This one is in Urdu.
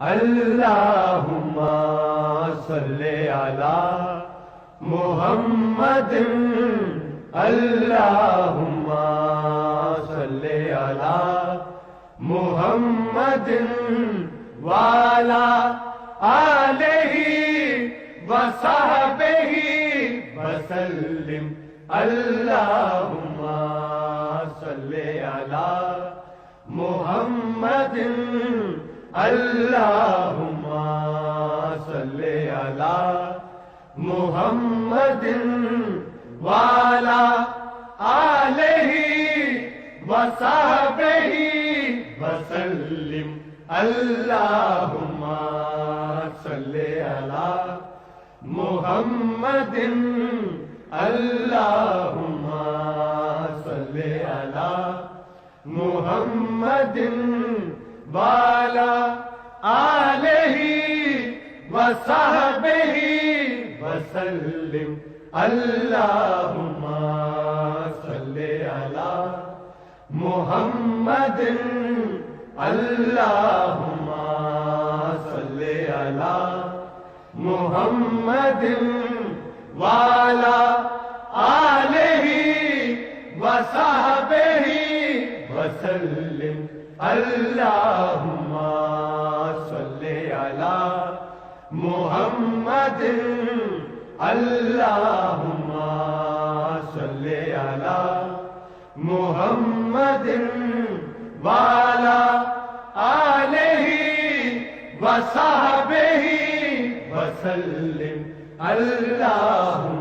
اللہم صلی علی محمد اللہم صلی علی محمد وعلی آلہ وصحبہ وسلم اللہم صلی علی محمد اللہم صلی علی محمد وعلی آلہ وصحبہ وسلم اللہم صلی علی محمد اللہم صلی علی محمد وعلی آلہ وصحبہ وسلم اللہم صلی علی محمد اللہم صلی علی محمد وعلی آلہ وصحبہ وسلم اللہم صلی علی محمد اللہم صلی علی محمد وعلی آلہ وصحبہ وسلم اللہم